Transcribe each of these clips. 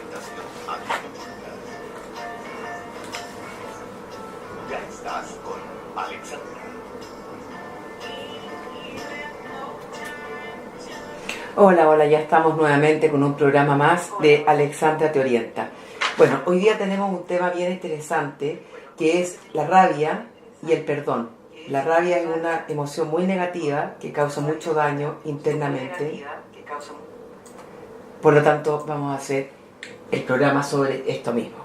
invitación a tu consulta. Ya estás con Alexandra. Hola, hola, ya estamos nuevamente con un programa más de Alexandra Te Orienta. Bueno, hoy día tenemos un tema bien interesante que es la rabia y el perdón. La rabia es una emoción muy negativa que causa mucho daño internamente. Por lo tanto, vamos a hacer el programa sobre esto mismo.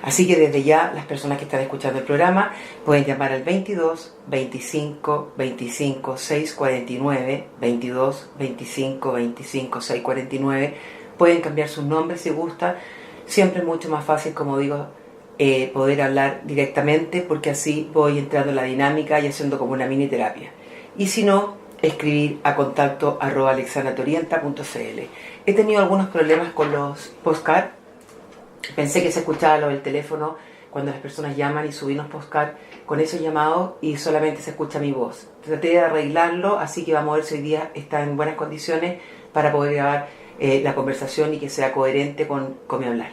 Así que desde ya, las personas que están escuchando el programa pueden llamar al 22 25 25 649, 22 25 25 649. Pueden cambiar sus nombres si gusta. Siempre es mucho más fácil, como digo, poder hablar directamente, porque así voy entrando en la dinámica y haciendo como una mini terapia. Y si no, escribir a contacto@alexandratorienta.cl. He tenido algunos problemas con los postcards. Pensé que se escuchaba lo del teléfono cuando las personas llaman y subí unos postcards con esos llamados y solamente se escucha mi voz. Traté de arreglarlo, así que vamos a ver si hoy día está en buenas condiciones para poder grabar la conversación y que sea coherente con mi hablar.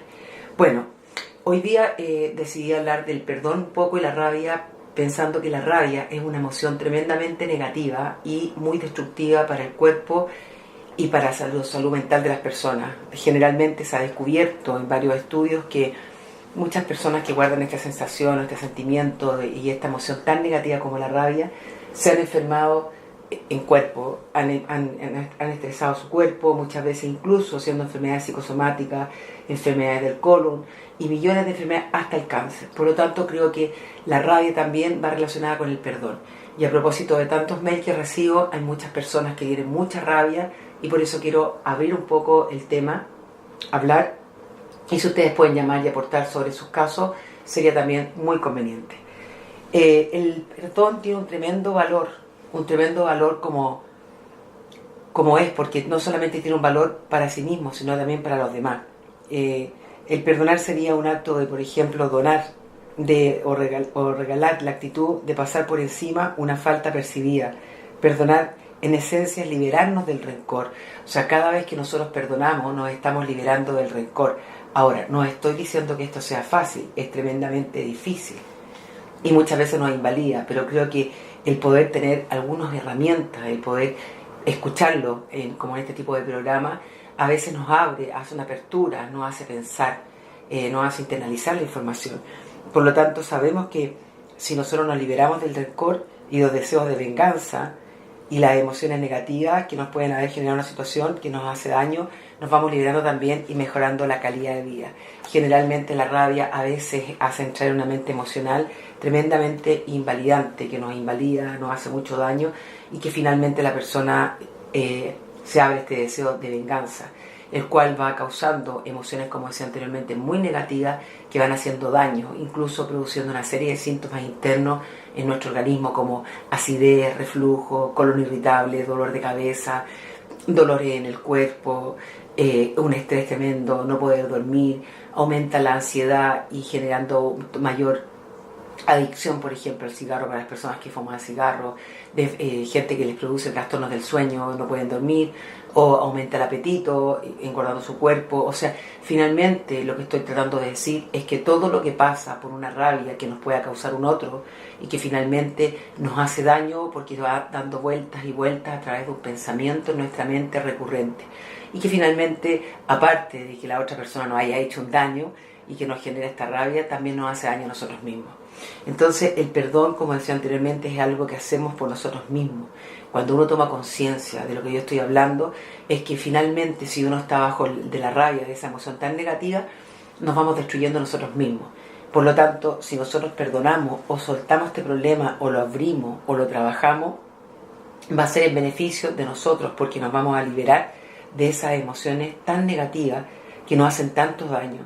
Bueno, hoy día decidí hablar del perdón un poco y la rabia, pensando que la rabia es una emoción tremendamente negativa y muy destructiva para el cuerpo y para la salud mental de las personas. Generalmente se ha descubierto en varios estudios que muchas personas que guardan esta sensación, este sentimiento y esta emoción tan negativa como la rabia, se han enfermado en cuerpo, han estresado su cuerpo, muchas veces incluso siendo enfermedades psicosomáticas, enfermedades del colon y millones de enfermedades hasta el cáncer. Por lo tanto, creo que la rabia también va relacionada con el perdón. Y a propósito de tantos mails que recibo, hay muchas personas que tienen mucha rabia y por eso quiero abrir un poco el tema, hablar, y si ustedes pueden llamar y aportar sobre sus casos, sería también muy conveniente. El perdón tiene un tremendo valor como es, porque no solamente tiene un valor para sí mismo, sino también para los demás. El perdonar sería un acto de, por ejemplo, donar o regalar la actitud de pasar por encima una falta percibida. Perdonar en esencia es liberarnos del rencor. O sea, cada vez que nosotros perdonamos nos estamos liberando del rencor. Ahora, no estoy diciendo que esto sea fácil, es tremendamente difícil y muchas veces nos invalida, pero creo que el poder tener algunas herramientas, el poder escucharlo como en este tipo de programa, a veces nos abre, hace una apertura, nos hace pensar, nos hace internalizar la información. Por lo tanto, sabemos que si nosotros nos liberamos del rencor y los deseos de venganza y las emociones negativas que nos pueden haber generado una situación que nos hace daño, nos vamos liberando también y mejorando la calidad de vida. Generalmente la rabia a veces hace entrar en una mente emocional tremendamente invalidante, que nos invalida, nos hace mucho daño y que finalmente la persona se abre este deseo de venganza, el cual va causando emociones, como decía anteriormente, muy negativas que van haciendo daño, incluso produciendo una serie de síntomas internos en nuestro organismo como acidez, reflujo, colon irritable, dolor de cabeza, dolores en el cuerpo, un estrés tremendo, no poder dormir, aumenta la ansiedad y generando mayor adicción, por ejemplo, al cigarro para las personas que fuman cigarro, gente que les produce trastornos del sueño, no pueden dormir, o aumenta el apetito, engordando su cuerpo. O sea, finalmente lo que estoy tratando de decir es que todo lo que pasa por una rabia que nos pueda causar un otro y que finalmente nos hace daño porque va dando vueltas y vueltas a través de un pensamiento en nuestra mente recurrente y que finalmente, aparte de que la otra persona nos haya hecho un daño y que nos genera esta rabia, también nos hace daño a nosotros mismos. Entonces el perdón, como decía anteriormente, es algo que hacemos por nosotros mismos. Cuando uno toma conciencia de lo que yo estoy hablando, es que finalmente si uno está bajo de la rabia, de esa emoción tan negativa, nos vamos destruyendo nosotros mismos. Por lo tanto, si nosotros perdonamos o soltamos este problema o lo abrimos o lo trabajamos, va a ser en beneficio de nosotros porque nos vamos a liberar de esas emociones tan negativas que nos hacen tanto daño,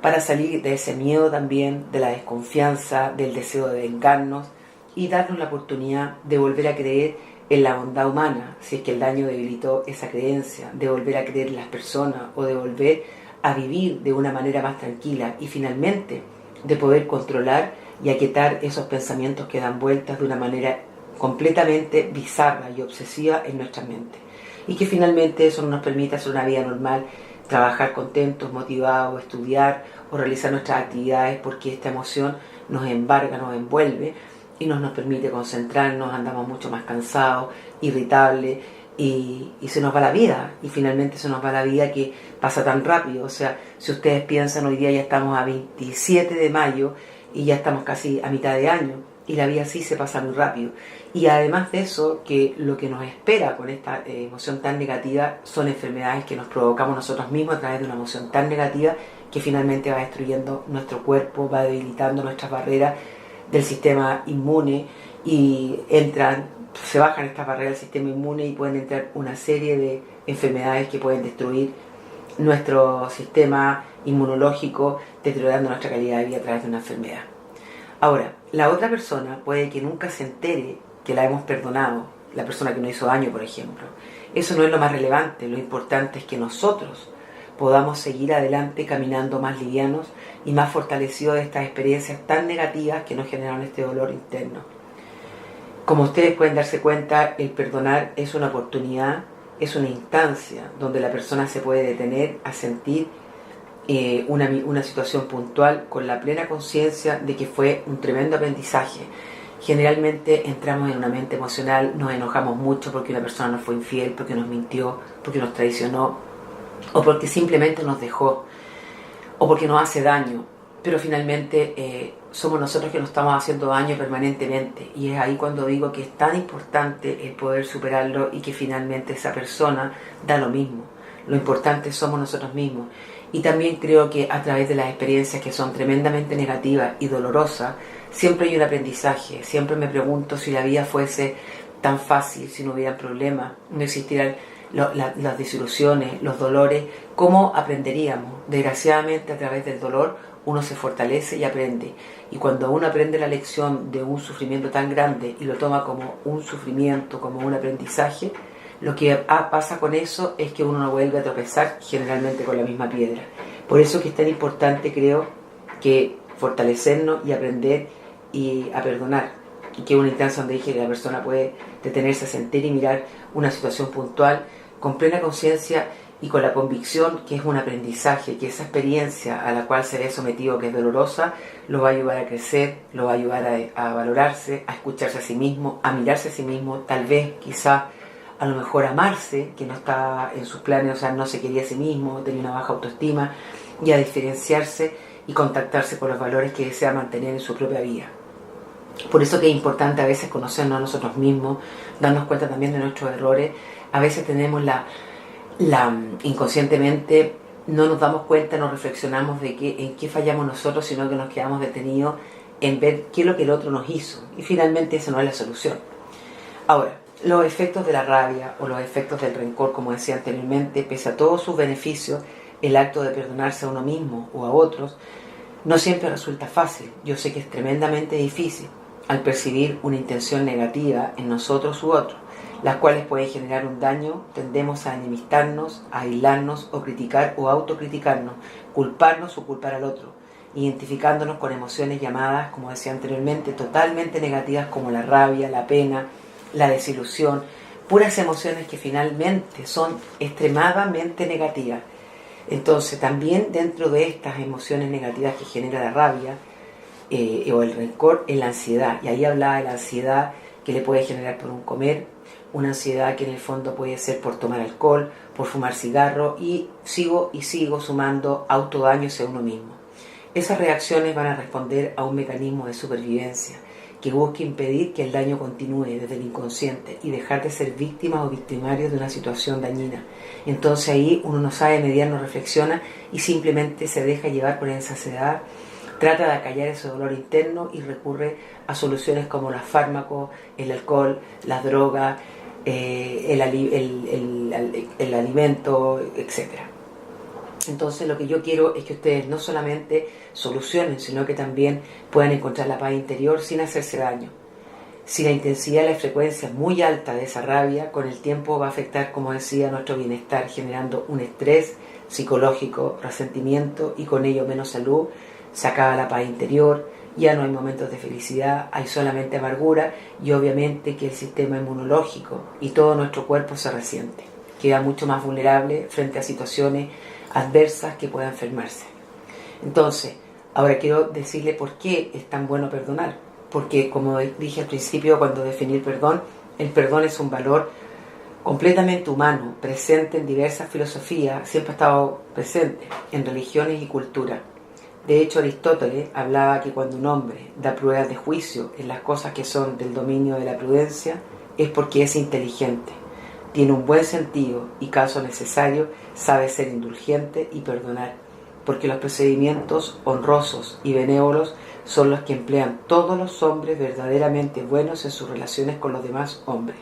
para salir de ese miedo también, de la desconfianza, del deseo de vengarnos y darnos la oportunidad de volver a creer en la bondad humana, si es que el daño debilitó esa creencia, de volver a creer en las personas o de volver a vivir de una manera más tranquila y finalmente de poder controlar y aquietar esos pensamientos que dan vueltas de una manera completamente bizarra y obsesiva en nuestra mente y que finalmente eso no nos permite hacer una vida normal trabajar contentos, motivados, estudiar o realizar nuestras actividades, porque esta emoción nos embarga, nos envuelve y nos permite concentrarnos, andamos mucho más cansados, irritables y se nos va la vida, y finalmente se nos va la vida que pasa tan rápido. O sea, si ustedes piensan, hoy día ya estamos a 27 de mayo y ya estamos casi a mitad de año, y la vida sí se pasa muy rápido. Y además de eso, que lo que nos espera con esta emoción tan negativa son enfermedades que nos provocamos nosotros mismos a través de una emoción tan negativa, que finalmente va destruyendo nuestro cuerpo, va debilitando nuestras barreras del sistema inmune, y se bajan estas barreras del sistema inmune y pueden entrar una serie de enfermedades que pueden destruir nuestro sistema inmunológico, deteriorando nuestra calidad de vida a través de una enfermedad. Ahora, la otra persona puede que nunca se entere que la hemos perdonado, la persona que nos hizo daño, por ejemplo. Eso no es lo más relevante, lo importante es que nosotros podamos seguir adelante caminando más livianos y más fortalecidos de estas experiencias tan negativas que nos generaron este dolor interno. Como ustedes pueden darse cuenta, el perdonar es una oportunidad, es una instancia donde la persona se puede detener a sentir una situación puntual con la plena conciencia de que fue un tremendo aprendizaje. Generalmente entramos en una mente emocional, nos enojamos mucho porque una persona nos fue infiel, porque nos mintió, porque nos traicionó, o porque simplemente nos dejó, o porque nos hace daño. Pero finalmente somos nosotros que nos estamos haciendo daño permanentemente, y es ahí cuando digo que es tan importante el poder superarlo, y que finalmente esa persona da lo mismo. Lo importante somos nosotros mismos. Y también creo que a través de las experiencias que son tremendamente negativas y dolorosas, siempre hay un aprendizaje. Siempre me pregunto, si la vida fuese tan fácil, si no hubieran problemas, no existieran las desilusiones, los dolores, ¿cómo aprenderíamos? Desgraciadamente, a través del dolor uno se fortalece y aprende. Y cuando uno aprende la lección de un sufrimiento tan grande y lo toma como un sufrimiento, como un aprendizaje, lo que pasa con eso es que uno no vuelve a tropezar generalmente con la misma piedra. Por eso que es tan importante, creo, que fortalecernos y aprender y a perdonar. Y que es una instancia donde dije que la persona puede detenerse a sentir y mirar una situación puntual con plena conciencia y con la convicción que es un aprendizaje, que esa experiencia a la cual se ve sometido, que es dolorosa, lo va a ayudar a crecer, lo va a ayudar a valorarse, a escucharse a sí mismo, a mirarse a sí mismo, tal vez, quizá, a lo mejor amarse, que no está en sus planes, o sea, no se quería a sí mismo, tenía una baja autoestima, y a diferenciarse y contactarse con los valores que desea mantener en su propia vida. Por eso que es importante a veces conocernos a nosotros mismos, darnos cuenta también de nuestros errores. A veces tenemos inconscientemente no nos damos cuenta, no reflexionamos de en qué fallamos nosotros, sino que nos quedamos detenidos en ver qué es lo que el otro nos hizo, y finalmente esa no es la solución. Ahora, los efectos de la rabia o los efectos del rencor, como decía anteriormente, pese a todos sus beneficios, el acto de perdonarse a uno mismo o a otros no siempre resulta fácil. Yo sé que es tremendamente difícil al percibir una intención negativa en nosotros u otros, las cuales pueden generar un daño. Tendemos a enemistarnos, a aislarnos o criticar o autocriticarnos, culparnos o culpar al otro, identificándonos con emociones llamadas, como decía anteriormente, totalmente negativas, como la rabia, la pena, la desilusión, puras emociones que finalmente son extremadamente negativas. Entonces, también dentro de estas emociones negativas que genera la rabia o el rencor, es la ansiedad. Y ahí hablaba de la ansiedad que le puede generar por un comer, una ansiedad que en el fondo puede ser por tomar alcohol, por fumar cigarro, y sigo sumando autodaños a uno mismo. Esas reacciones van a responder a un mecanismo de supervivencia que busca impedir que el daño continúe desde el inconsciente y dejar de ser víctimas o victimarios de una situación dañina. Entonces ahí uno no sabe mediar, no reflexiona y simplemente se deja llevar por esa ansiedad, trata de acallar ese dolor interno y recurre a soluciones como los fármacos, el alcohol, las drogas, el alimento, etc. Entonces lo que yo quiero es que ustedes no solamente solucionen, sino que también puedan encontrar la paz interior sin hacerse daño. Si la intensidad y la frecuencia es muy alta de esa rabia, con el tiempo va a afectar, como decía, nuestro bienestar, generando un estrés psicológico, resentimiento y con ello menos salud. Se acaba la paz interior, ya no hay momentos de felicidad, hay solamente amargura, y obviamente que el sistema inmunológico y todo nuestro cuerpo se resiente. Queda mucho más vulnerable frente a situaciones adversas que pueda enfermarse. Entonces, ahora quiero decirle por qué es tan bueno perdonar. Porque, como dije al principio cuando definí el perdón es un valor completamente humano, presente en diversas filosofías, siempre ha estado presente en religiones y culturas. De hecho, Aristóteles hablaba que cuando un hombre da pruebas de juicio en las cosas que son del dominio de la prudencia, es porque es inteligente, tiene un buen sentido y, caso necesario, sabe ser indulgente y perdonar, porque los procedimientos honrosos y benévolos son los que emplean todos los hombres verdaderamente buenos en sus relaciones con los demás hombres.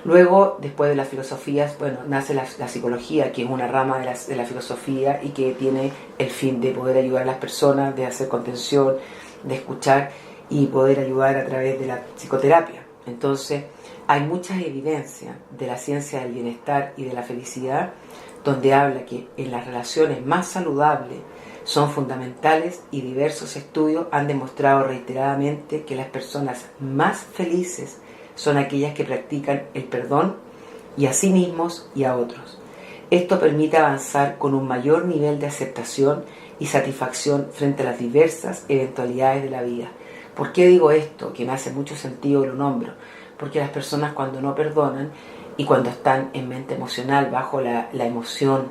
Luego, después de las filosofías, nace la psicología, que es una rama de la filosofía y que tiene el fin de poder ayudar a las personas, de hacer contención, de escuchar y poder ayudar a través de la psicoterapia. Entonces, hay muchas evidencias de la ciencia del bienestar y de la felicidad, donde habla que en las relaciones más saludables son fundamentales, y diversos estudios han demostrado reiteradamente que las personas más felices son aquellas que practican el perdón, y a sí mismos y a otros. Esto permite avanzar con un mayor nivel de aceptación y satisfacción frente a las diversas eventualidades de la vida. ¿Por qué digo esto? Que me hace mucho sentido y lo nombro. Porque las personas, cuando no perdonan y cuando están en mente emocional, bajo la emoción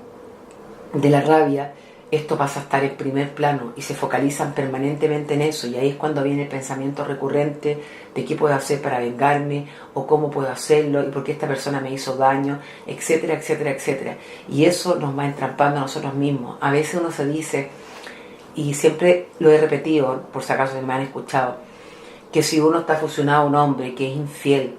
de la rabia, esto pasa a estar en primer plano y se focalizan permanentemente en eso, y ahí es cuando viene el pensamiento recurrente de qué puedo hacer para vengarme, o cómo puedo hacerlo, y por qué esta persona me hizo daño, etcétera, etcétera, etcétera. Y eso nos va entrampando a nosotros mismos. A veces uno se dice, y siempre lo he repetido, por si acaso me han escuchado, que si uno está fusionado a un hombre que es infiel,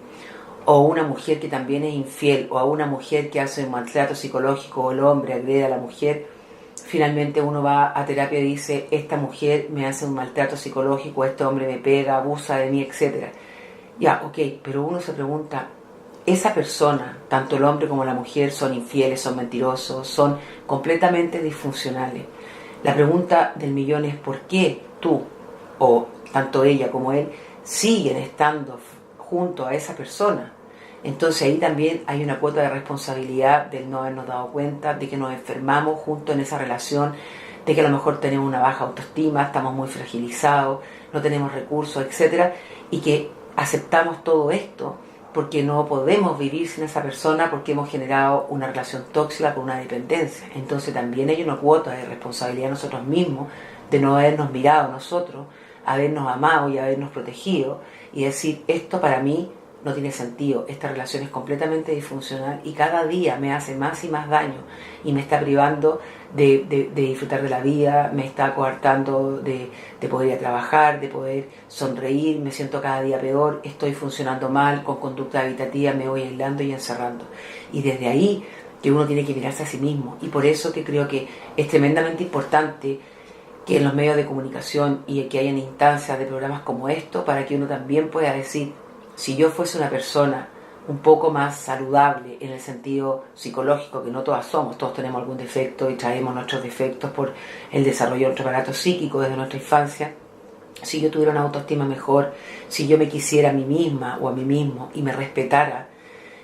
o una mujer que también es infiel, o a una mujer que hace un maltrato psicológico, o el hombre agrede a la mujer, finalmente uno va a terapia y dice, esta mujer me hace un maltrato psicológico, este hombre me pega, abusa de mí, etc. Ya, ok, pero uno se pregunta, esa persona, tanto el hombre como la mujer, son infieles, son mentirosos, son completamente disfuncionales. La pregunta del millón es, ¿por qué tú, o tanto ella como él, siguen estando junto a esa persona? Entonces ahí también hay una cuota de responsabilidad del no habernos dado cuenta, de que nos enfermamos junto en esa relación, de que a lo mejor tenemos una baja autoestima, estamos muy fragilizados, no tenemos recursos, etcétera, y que aceptamos todo esto porque no podemos vivir sin esa persona, porque hemos generado una relación tóxica con una dependencia. Entonces también hay una cuota de responsabilidad de nosotros mismos, de no habernos mirado nosotros, habernos amado y habernos protegido, y decir, esto para mí no tiene sentido, esta relación es completamente disfuncional y cada día me hace más y más daño, y me está privando de disfrutar de la vida, me está coartando de poder ir a trabajar, de poder sonreír, me siento cada día peor, estoy funcionando mal, con conducta evitativa me voy aislando y encerrando. Y desde ahí que uno tiene que mirarse a sí mismo, y por eso que creo que es tremendamente importante que en los medios de comunicación y que hayan instancias de programas como esto, para que uno también pueda decir, si yo fuese una persona un poco más saludable en el sentido psicológico, que no todas somos, todos tenemos algún defecto y traemos nuestros defectos por el desarrollo de nuestro aparato psíquico desde nuestra infancia, si yo tuviera una autoestima mejor, si yo me quisiera a mí misma o a mí mismo y me respetara,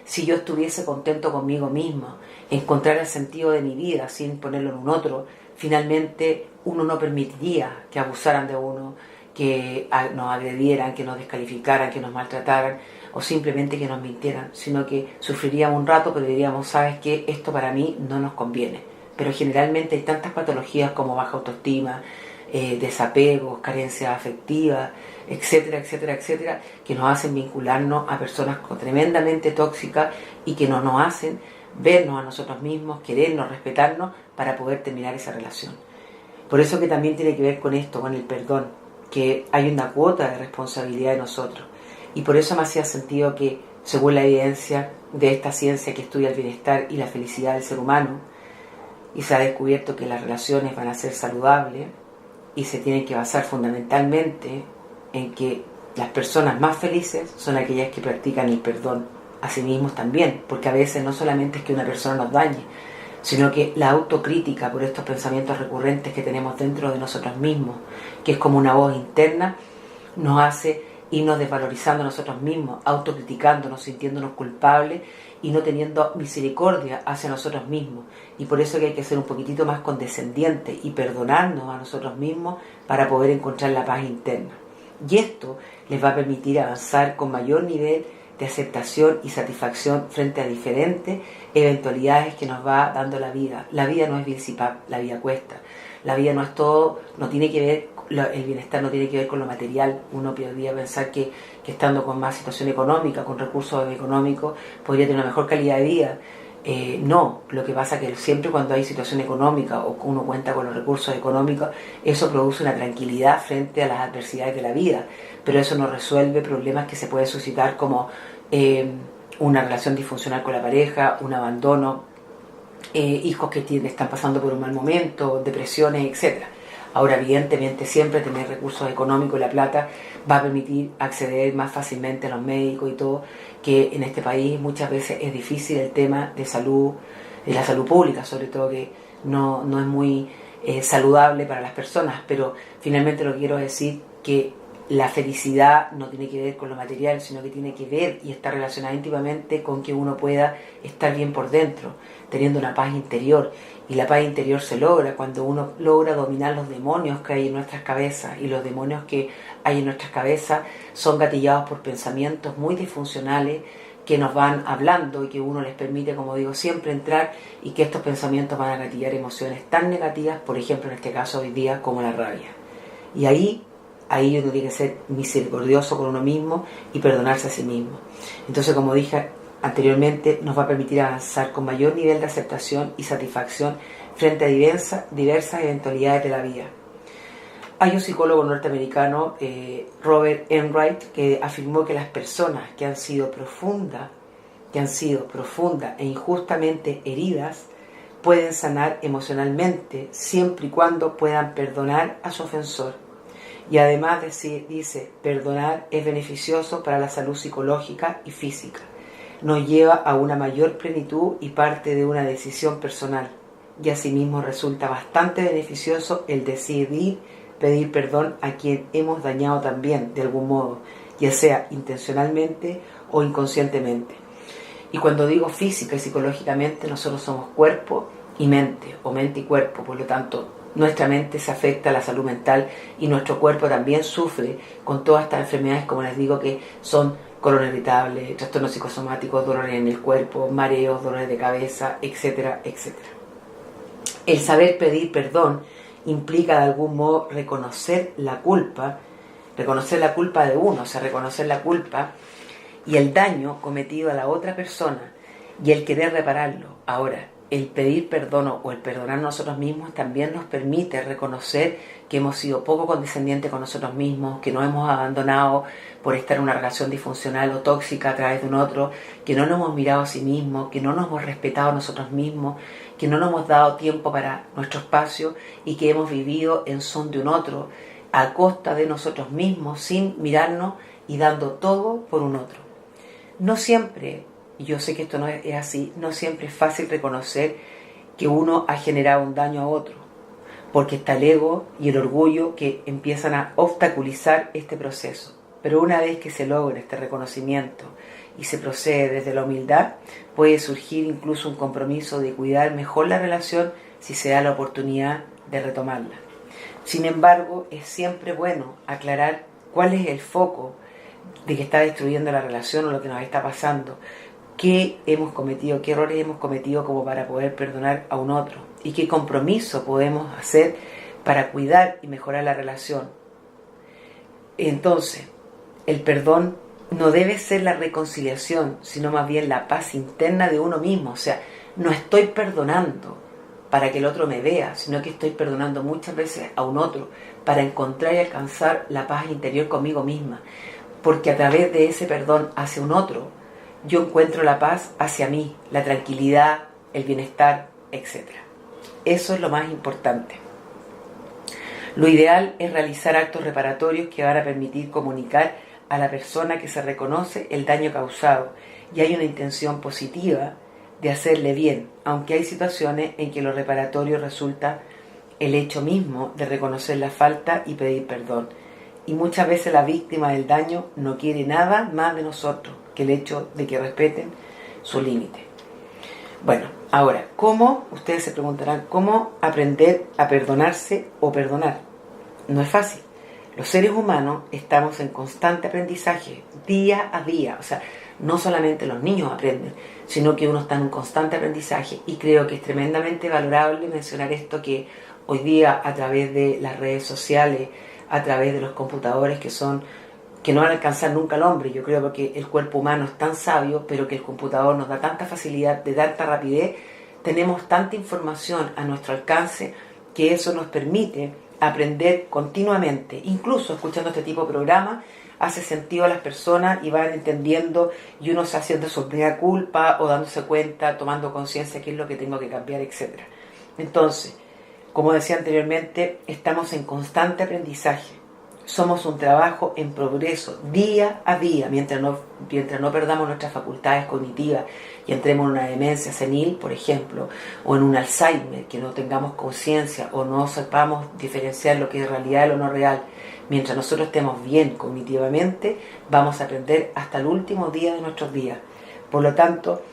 si yo estuviese contento conmigo mismo, encontrar el sentido de mi vida sin ponerlo en un otro, finalmente uno no permitiría que abusaran de uno, que nos agredieran, que nos descalificaran, que nos maltrataran, o simplemente que nos mintieran, sino que sufriríamos un rato, pero diríamos, ¿sabes qué? Esto para mí no nos conviene. Pero generalmente hay tantas patologías como baja autoestima, desapegos, carencias afectivas, etcétera, etcétera, etcétera, que nos hacen vincularnos a personas tremendamente tóxicas y que no nos hacen vernos a nosotros mismos, querernos, respetarnos para poder terminar esa relación. Por eso que también tiene que ver con esto, con el perdón, que hay una cuota de responsabilidad de nosotros. Y por eso me hacía sentido que, según la evidencia de esta ciencia que estudia el bienestar y la felicidad del ser humano, y se ha descubierto que las relaciones van a ser saludables y se tienen que basar fundamentalmente en que las personas más felices son aquellas que practican el perdón a sí mismos también, porque a veces no solamente es que una persona nos dañe, sino que la autocrítica por estos pensamientos recurrentes que tenemos dentro de nosotros mismos, que es como una voz interna, nos hace irnos desvalorizando a nosotros mismos, autocriticándonos, sintiéndonos culpables y no teniendo misericordia hacia nosotros mismos. Y por eso que hay que ser un poquitito más condescendientes y perdonarnos a nosotros mismos para poder encontrar la paz interna. Y esto les va a permitir avanzar con mayor nivel de aceptación y satisfacción frente a diferentes eventualidades que nos va dando la vida. La vida no es Vilsipap, la vida cuesta. La vida no es todo, no tiene que ver, el bienestar no tiene que ver con lo material. Uno podría pensar que estando con más situación económica, con recursos económicos, podría tener una mejor calidad de vida. No, lo que pasa es que siempre cuando hay situación económica o uno cuenta con los recursos económicos, eso produce una tranquilidad frente a las adversidades de la vida, pero eso no resuelve problemas que se pueden suscitar como una relación disfuncional con la pareja, un abandono, hijos que están pasando por un mal momento, depresiones, etcétera. Ahora, evidentemente, siempre tener recursos económicos y la plata va a permitir acceder más fácilmente a los médicos y todo, que en este país muchas veces es difícil el tema de salud, de la salud pública, sobre todo, que no es muy saludable para las personas, pero finalmente lo que quiero decir que la felicidad no tiene que ver con lo material, sino que tiene que ver y está relacionada íntimamente con que uno pueda estar bien por dentro, teniendo una paz interior. Y la paz interior se logra cuando uno logra dominar los demonios que hay en nuestras cabezas. Y los demonios que hay en nuestras cabezas son gatillados por pensamientos muy disfuncionales que nos van hablando y que uno les permite, como digo, siempre entrar, y que estos pensamientos van a gatillar emociones tan negativas, por ejemplo en este caso hoy día, como la rabia. Y ahí uno tiene que ser misericordioso con uno mismo y perdonarse a sí mismo. Entonces, como dije anteriormente, nos va a permitir avanzar con mayor nivel de aceptación y satisfacción frente a diversas eventualidades de la vida. Hay un psicólogo norteamericano, Robert Enright, que afirmó que las personas que han sido profunda e injustamente heridas pueden sanar emocionalmente siempre y cuando puedan perdonar a su ofensor. Y además dice, perdonar es beneficioso para la salud psicológica y física. Nos lleva a una mayor plenitud y parte de una decisión personal. Y asimismo resulta bastante beneficioso el decidir pedir perdón a quien hemos dañado también, de algún modo, ya sea intencionalmente o inconscientemente. Y cuando digo física y psicológicamente, nosotros somos cuerpo y mente, o mente y cuerpo, por lo tanto, nuestra mente se afecta a la salud mental y nuestro cuerpo también sufre con todas estas enfermedades, como les digo, que son colon irritable, trastornos psicosomáticos, dolores en el cuerpo, mareos, dolores de cabeza, etcétera, etcétera. El saber pedir perdón implica de algún modo reconocer la culpa de uno, o sea, reconocer la culpa y el daño cometido a la otra persona y el querer repararlo. Ahora, el pedir perdón o el perdonar a nosotros mismos también nos permite reconocer que hemos sido poco condescendientes con nosotros mismos, que nos hemos abandonado por estar en una relación disfuncional o tóxica a través de un otro, que no nos hemos mirado a sí mismos, que no nos hemos respetado a nosotros mismos, que no nos hemos dado tiempo para nuestro espacio y que hemos vivido en son de un otro, a costa de nosotros mismos, sin mirarnos y dando todo por un otro. No siempre, y yo sé que esto no es así, no siempre es fácil reconocer que uno ha generado un daño a otro, porque está el ego y el orgullo que empiezan a obstaculizar este proceso. Pero una vez que se logra este reconocimiento y se procede desde la humildad, puede surgir incluso un compromiso de cuidar mejor la relación si se da la oportunidad de retomarla. Sin embargo, es siempre bueno aclarar cuál es el foco de que está destruyendo la relación o lo que nos está pasando, qué hemos cometido, qué errores hemos cometido como para poder perdonar a un otro y qué compromiso podemos hacer para cuidar y mejorar la relación. Entonces, el perdón no debe ser la reconciliación, sino más bien la paz interna de uno mismo. O sea, no estoy perdonando para que el otro me vea, sino que estoy perdonando muchas veces a un otro para encontrar y alcanzar la paz interior conmigo misma. Porque a través de ese perdón hacia un otro, yo encuentro la paz hacia mí, la tranquilidad, el bienestar, etc. Eso es lo más importante. Lo ideal es realizar actos reparatorios que van a permitir comunicar a la persona que se reconoce el daño causado y hay una intención positiva de hacerle bien, aunque hay situaciones en que lo reparatorio resulta el hecho mismo de reconocer la falta y pedir perdón. y muchas veces la víctima del daño no quiere nada más de nosotros que el hecho de que respeten su límite. Bueno, ahora, ¿cómo? Ustedes se preguntarán, ¿cómo aprender a perdonarse o perdonar? No es fácil. Los seres humanos estamos en constante aprendizaje, día a día. O sea, no solamente los niños aprenden, sino que uno está en un constante aprendizaje. Y creo que es tremendamente valorable mencionar esto, que hoy día a través de las redes sociales, a través de los computadores que no van a alcanzar nunca al hombre. Yo creo que el cuerpo humano es tan sabio, pero que el computador nos da tanta facilidad, de tanta rapidez, tenemos tanta información a nuestro alcance, que eso nos permite aprender continuamente. Incluso escuchando este tipo de programas hace sentido a las personas y van entendiendo, y uno se haciendo su mea culpa o dándose cuenta, tomando conciencia de qué es lo que tengo que cambiar, etc. Entonces, como decía anteriormente, estamos en constante aprendizaje. Somos un trabajo en progreso, día a día, mientras no perdamos nuestras facultades cognitivas y entremos en una demencia senil, por ejemplo, o en un Alzheimer, que no tengamos conciencia o no sepamos diferenciar lo que es realidad de lo no real. Mientras nosotros estemos bien cognitivamente, vamos a aprender hasta el último día de nuestros días. Por lo tanto,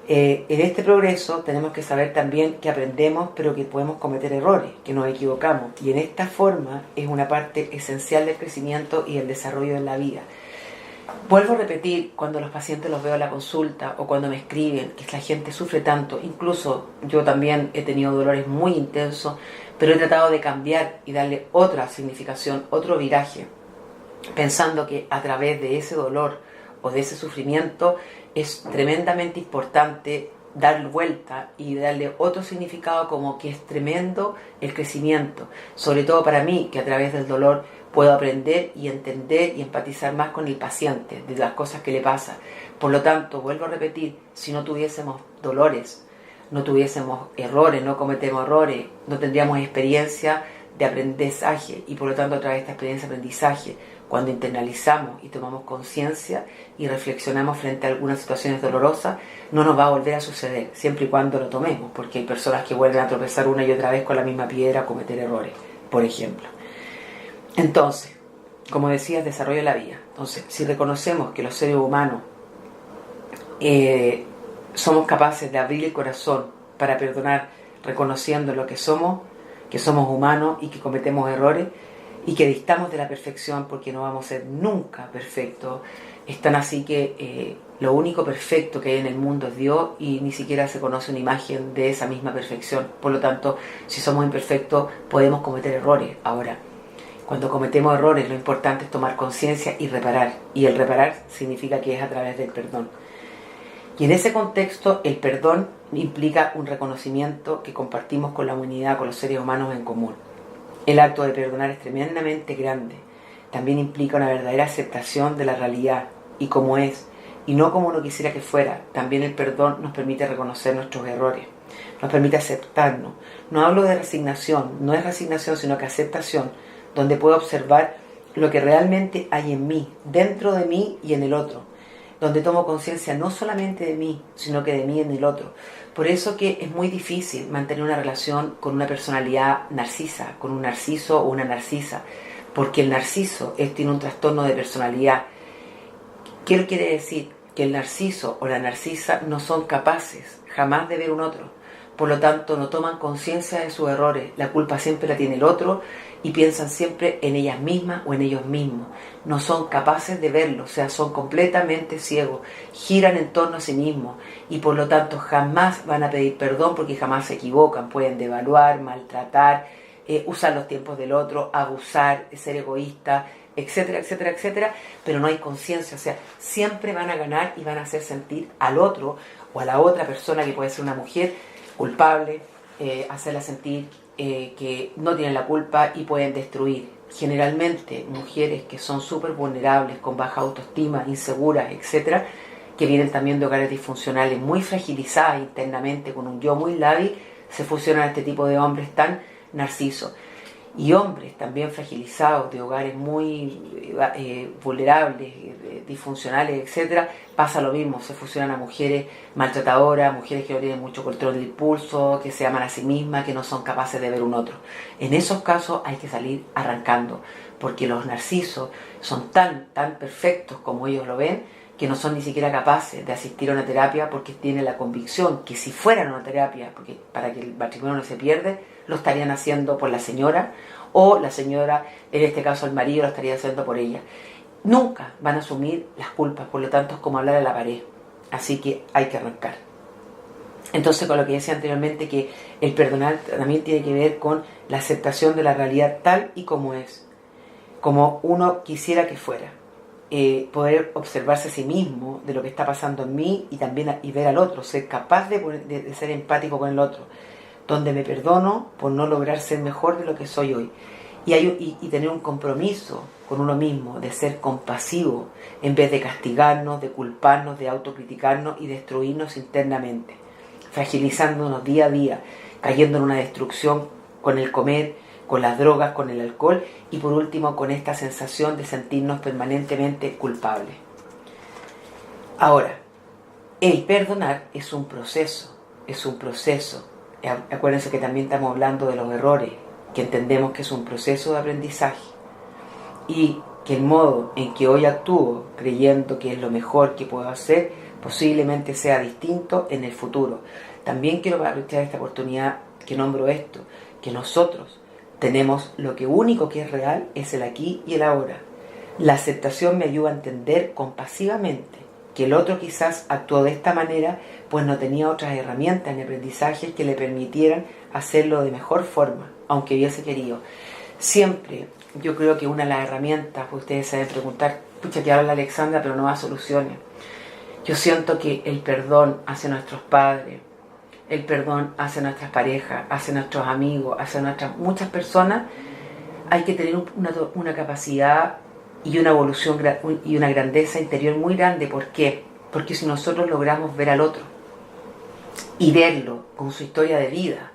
en este progreso tenemos que saber también que aprendemos, pero que podemos cometer errores, que nos equivocamos. Y en esta forma es una parte esencial del crecimiento y el desarrollo en la vida. Vuelvo a repetir, cuando los pacientes los veo a la consulta o cuando me escriben, que la gente sufre tanto, incluso yo también he tenido dolores muy intensos, pero he tratado de cambiar y darle otra significación, otro viraje, pensando que a través de ese dolor o de ese sufrimiento es tremendamente importante dar vuelta y darle otro significado, como que es tremendo el crecimiento, sobre todo para mí, que a través del dolor puedo aprender y entender y empatizar más con el paciente, de las cosas que le pasa. Por lo tanto, vuelvo a repetir, si no tuviésemos dolores, no tuviésemos errores, no cometemos errores, no tendríamos experiencia de aprendizaje, y por lo tanto a través de esta experiencia de aprendizaje, cuando internalizamos y tomamos conciencia y reflexionamos frente a algunas situaciones dolorosas, no nos va a volver a suceder, siempre y cuando lo tomemos, porque hay personas que vuelven a tropezar una y otra vez con la misma piedra, a cometer errores, por ejemplo. Entonces, como decía, el desarrollo de la vida. Entonces, si reconocemos que los seres humanos somos capaces de abrir el corazón para perdonar, reconociendo lo que somos humanos y que cometemos errores y que distamos de la perfección, porque no vamos a ser nunca perfectos. Es tan así que lo único perfecto que hay en el mundo es Dios, y ni siquiera se conoce una imagen de esa misma perfección. Por lo tanto, si somos imperfectos, podemos cometer errores. Ahora, cuando cometemos errores, lo importante es tomar conciencia y reparar. Y el reparar significa que es a través del perdón. Y en ese contexto, el perdón implica un reconocimiento que compartimos con la humanidad, con los seres humanos en común. El acto de perdonar es tremendamente grande. También implica una verdadera aceptación de la realidad y como es, y no como uno quisiera que fuera. También el perdón nos permite reconocer nuestros errores, nos permite aceptarnos. No hablo de resignación, no es resignación, sino que aceptación, donde puedo observar lo que realmente hay en mí, dentro de mí y en el otro, donde tomo conciencia no solamente de mí, sino que de mí en el otro. Por eso que es muy difícil mantener una relación con una personalidad narcisa, con un narciso o una narcisa, porque el narciso tiene un trastorno de personalidad. ¿Qué quiere decir? Que el narciso o la narcisa no son capaces jamás de ver un otro. Por lo tanto, no toman conciencia de sus errores. La culpa siempre la tiene el otro y piensan siempre en ellas mismas o en ellos mismos. No son capaces de verlo, o sea, son completamente ciegos. Giran en torno a sí mismos y por lo tanto jamás van a pedir perdón, porque jamás se equivocan. Pueden devaluar, maltratar, usar los tiempos del otro, abusar, ser egoísta, etcétera, etcétera, etcétera, pero no hay conciencia. O sea, siempre van a ganar y van a hacer sentir al otro o a la otra persona, que puede ser una mujer, culpable, hacerla sentir que no tienen la culpa y pueden destruir. Generalmente mujeres que son súper vulnerables, con baja autoestima, inseguras, etcétera, que vienen también de hogares disfuncionales, muy fragilizadas internamente, con un yo muy lábil, se fusionan a este tipo de hombres tan narcisos. y hombres también fragilizados, de hogares muy vulnerables, disfuncionales, etcétera, pasa lo mismo, se fusionan a mujeres maltratadoras, mujeres que no tienen mucho control del impulso, que se aman a sí mismas, que no son capaces de ver un otro. En esos casos hay que salir arrancando, porque los narcisos son tan perfectos como ellos lo ven, que no son ni siquiera capaces de asistir a una terapia porque tienen la convicción que si fueran a una terapia, porque para que el matrimonio no se pierda, lo estarían haciendo por la señora, o la señora, en este caso el marido, lo estaría haciendo por ella. Nunca van a asumir las culpas, por lo tanto es como hablar a la pared. Así que hay que arrancar. Entonces, con lo que decía anteriormente, que el perdonar también tiene que ver con la aceptación de la realidad tal y como es, como uno quisiera que fuera. Poder observarse a sí mismo de lo que está pasando en mí y también y ver al otro, ser capaz de ser empático con el otro, donde me perdono por no lograr ser mejor de lo que soy hoy, y tener un compromiso con uno mismo, de ser compasivo en vez de castigarnos, de culparnos, de autocriticarnos y destruirnos internamente, fragilizándonos día a día, cayendo en una destrucción con el comer, con las drogas, con el alcohol, y por último con esta sensación de sentirnos permanentemente culpables. Ahora, el perdonar es un proceso. Acuérdense que también estamos hablando de los errores, que entendemos que es un proceso de aprendizaje, y que el modo en que hoy actúo, creyendo que es lo mejor que puedo hacer, posiblemente sea distinto en el futuro. También quiero aprovechar esta oportunidad que nombro esto, que nosotros tenemos lo que único que es real, es el aquí y el ahora. La aceptación me ayuda a entender compasivamente que el otro quizás actuó de esta manera, pues no tenía otras herramientas ni aprendizajes que le permitieran hacerlo de mejor forma, aunque hubiese querido. Siempre yo creo que una de las herramientas, pues ustedes se deben preguntar, pucha, que habla Alexandra, pero no da soluciones. Yo siento que el perdón hacia nuestros padres, el perdón hacia nuestras parejas, hacia nuestros amigos, hacia muchas personas, hay que tener una capacidad y una evolución y una grandeza interior muy grande. ¿Por qué? Porque si nosotros logramos ver al otro y verlo con su historia de vida,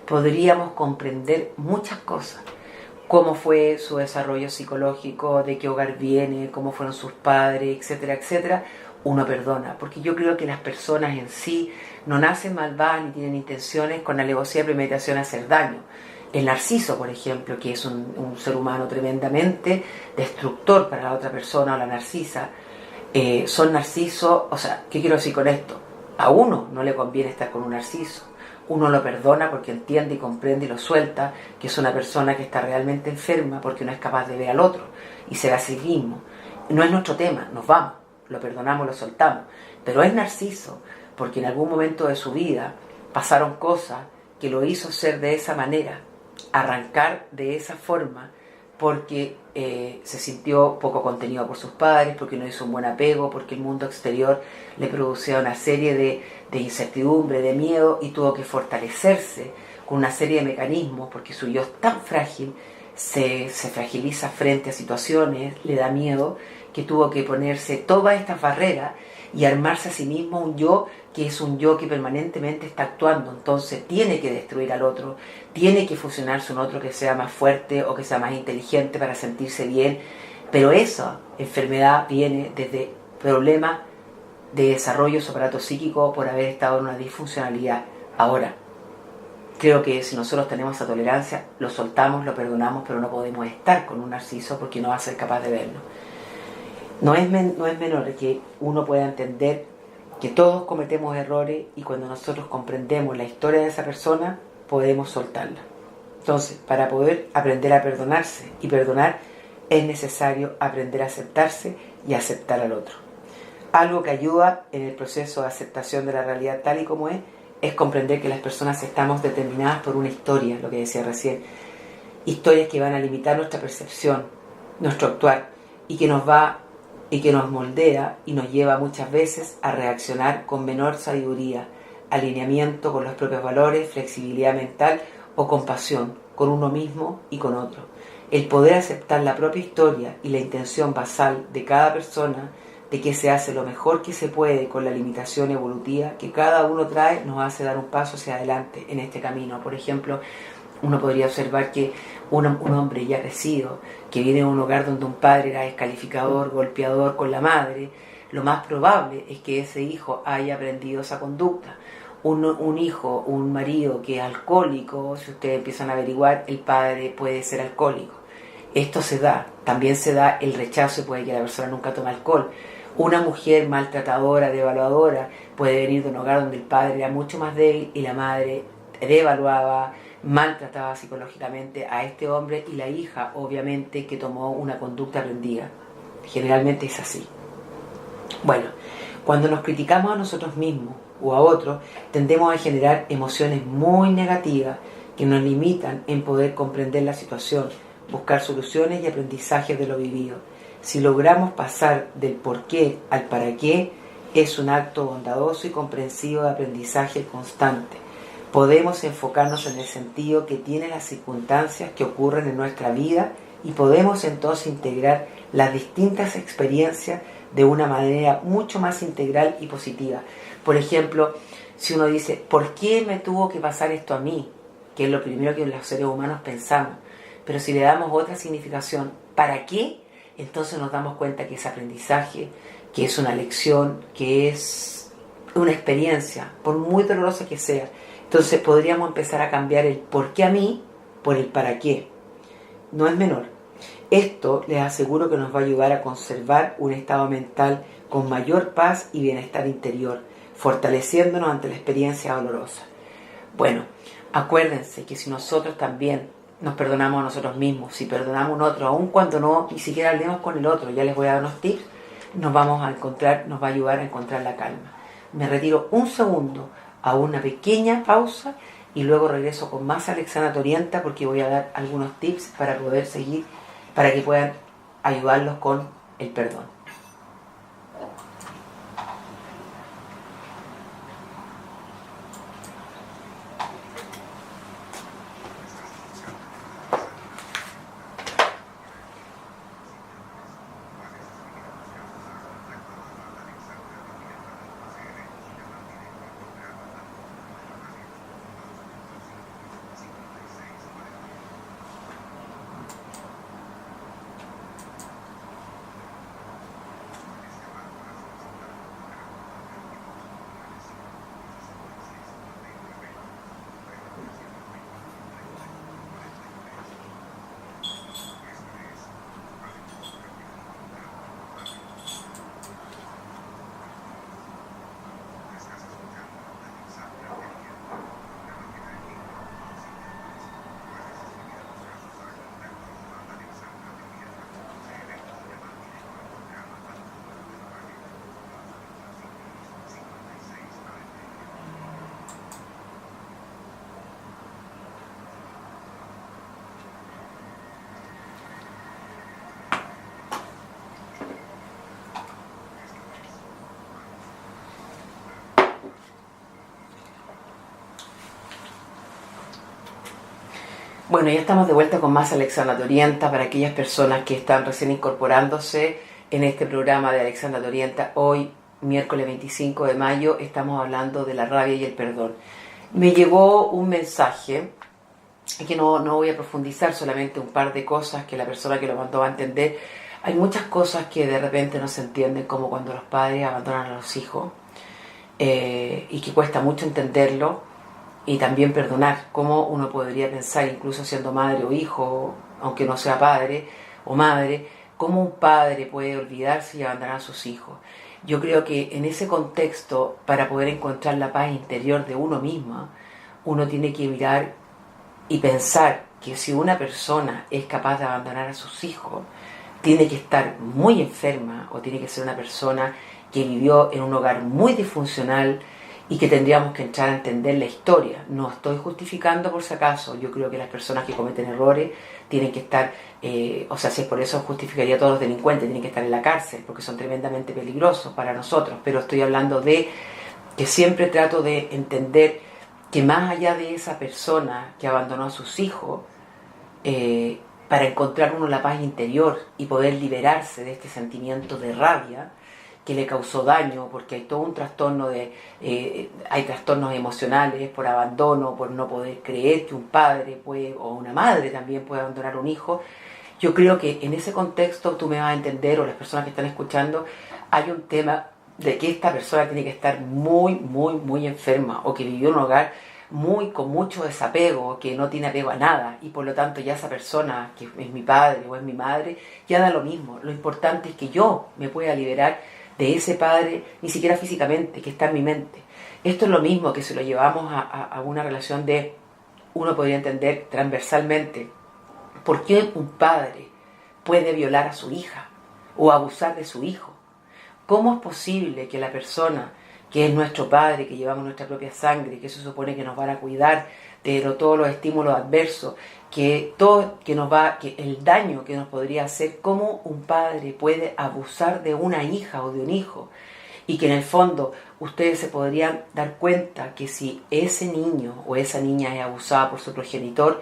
podríamos comprender muchas cosas. Cómo fue su desarrollo psicológico, de qué hogar viene, cómo fueron sus padres, etcétera, etcétera. Uno perdona, porque yo creo que las personas en sí no nacen malvadas ni tienen intenciones con alevosía y premeditación a hacer daño. El narciso, por ejemplo, que es un ser humano tremendamente destructor para la otra persona, o la narcisa, son narcisos. O sea, ¿qué quiero decir con esto? A uno no le conviene estar con un narciso. Uno lo perdona porque entiende y comprende y lo suelta, que es una persona que está realmente enferma porque no es capaz de ver al otro y se ve a sí mismo. No es nuestro tema, nos vamos, lo perdonamos, lo soltamos. Pero es narciso porque en algún momento de su vida pasaron cosas que lo hizo ser de esa manera, arrancar de esa forma, porque se sintió poco contenido por sus padres, porque no hizo un buen apego, porque el mundo exterior le producía una serie de incertidumbre, de miedo, y tuvo que fortalecerse con una serie de mecanismos, porque su yo es tan frágil, se fragiliza frente a situaciones, le da miedo, que tuvo que ponerse todas estas barreras y armarse a sí mismo un yo que es un yo que permanentemente está actuando. Entonces tiene que destruir al otro, tiene que fusionarse un otro que sea más fuerte o que sea más inteligente para sentirse bien. Pero esa enfermedad viene desde problemas de desarrollo de su aparato psíquico por haber estado en una disfuncionalidad. Ahora, creo que si nosotros tenemos esa tolerancia, lo soltamos, lo perdonamos, pero no podemos estar con un narciso porque no va a ser capaz de verlo. No es menor que uno pueda entender que todos cometemos errores, y cuando nosotros comprendemos la historia de esa persona, podemos soltarla. Entonces, para poder aprender a perdonarse y perdonar, es necesario aprender a aceptarse y aceptar al otro. Algo que ayuda en el proceso de aceptación de la realidad tal y como es comprender que las personas estamos determinadas por una historia, lo que decía recién, historias que van a limitar nuestra percepción, nuestro actuar, y que nos moldea y nos lleva muchas veces a reaccionar con menor sabiduría, alineamiento con los propios valores, flexibilidad mental o compasión con uno mismo y con otro. El poder aceptar la propia historia y la intención basal de cada persona de que se hace lo mejor que se puede con la limitación evolutiva que cada uno trae, nos hace dar un paso hacia adelante en este camino. Por ejemplo, uno podría observar que un hombre ya crecido, que viene de un hogar donde un padre era descalificador, golpeador con la madre, lo más probable es que ese hijo haya aprendido esa conducta. Un hijo, un marido que es alcohólico, si ustedes empiezan a averiguar, el padre puede ser alcohólico. Esto se da, también se da el rechazo y puede que la persona nunca tome alcohol. Una mujer maltratadora, devaluadora, puede venir de un hogar donde el padre era mucho más débil y la madre devaluaba, maltrataba psicológicamente a este hombre, y la hija obviamente que tomó una conducta aprendida. Generalmente es así. Bueno, cuando nos criticamos a nosotros mismos o a otros, tendemos a generar emociones muy negativas que nos limitan en poder comprender la situación, buscar soluciones y aprendizajes de lo vivido. Si logramos pasar del por qué al para qué, es un acto bondadoso y comprensivo de aprendizaje constante. Podemos enfocarnos en el sentido que tienen las circunstancias que ocurren en nuestra vida y podemos entonces integrar las distintas experiencias de una manera mucho más integral y positiva. Por ejemplo, si uno dice, ¿por qué me tuvo que pasar esto a mí? Que es lo primero que los seres humanos pensamos. Pero si le damos otra significación, ¿para qué? Entonces nos damos cuenta que es aprendizaje, que es una lección, que es una experiencia, por muy dolorosa que sea. Entonces podríamos empezar a cambiar el por qué a mí por el para qué. No es menor. Esto les aseguro que nos va a ayudar a conservar un estado mental con mayor paz y bienestar interior, fortaleciéndonos ante la experiencia dolorosa. Bueno, acuérdense que si nosotros también nos perdonamos a nosotros mismos, si perdonamos a un otro, aun cuando no ni siquiera hablemos con el otro, ya les voy a dar unos tips, nos va a ayudar a encontrar la calma. Me retiro un segundo a una pequeña pausa y luego regreso con más Alexandra Torienta, porque voy a dar algunos tips para poder seguir, para que puedan ayudarlos con el perdón. Bueno, ya estamos de vuelta con más Alexandra Torienta para aquellas personas que están recién incorporándose en este programa de Alexandra Torienta. Hoy, miércoles 25 de mayo, estamos hablando de la rabia y el perdón. Me llegó un mensaje que no voy a profundizar, solamente un par de cosas que la persona que lo mandó va a entender. Hay muchas cosas que de repente no se entienden, como cuando los padres abandonan a los hijos, y que cuesta mucho entenderlo. Y también perdonar, cómo uno podría pensar, incluso siendo madre o hijo, aunque no sea padre o madre, cómo un padre puede olvidarse y abandonar a sus hijos. Yo creo que en ese contexto, para poder encontrar la paz interior de uno mismo, uno tiene que mirar y pensar que si una persona es capaz de abandonar a sus hijos, tiene que estar muy enferma o tiene que ser una persona que vivió en un hogar muy disfuncional, y que tendríamos que entrar a entender la historia. No estoy justificando por si acaso, yo creo que las personas que cometen errores tienen que estar, si es por eso justificaría a todos los delincuentes, tienen que estar en la cárcel, porque son tremendamente peligrosos para nosotros, pero estoy hablando de que siempre trato de entender que más allá de esa persona que abandonó a sus hijos, para encontrar uno la paz interior y poder liberarse de este sentimiento de rabia, que le causó daño, porque hay todo un trastorno hay trastornos emocionales por abandono, por no poder creer que un padre puede, o una madre también puede abandonar a un hijo. Yo creo que en ese contexto tú me vas a entender, o las personas que están escuchando, hay un tema de que esta persona tiene que estar muy, muy, muy enferma, o que vivió en un hogar con mucho desapego, que no tiene apego a nada, y por lo tanto ya esa persona, que es mi padre o es mi madre, ya da lo mismo. Lo importante es que yo me pueda liberar de ese padre, ni siquiera físicamente, que está en mi mente. Esto es lo mismo que si lo llevamos a una relación de, uno podría entender transversalmente, ¿por qué un padre puede violar a su hija o abusar de su hijo? ¿Cómo es posible que la persona que es nuestro padre, que llevamos nuestra propia sangre, que se supone que nos van a cuidar de todos los estímulos adversos, que el daño que nos podría hacer, cómo un padre puede abusar de una hija o de un hijo? Y que en el fondo ustedes se podrían dar cuenta que si ese niño o esa niña es abusada por su progenitor,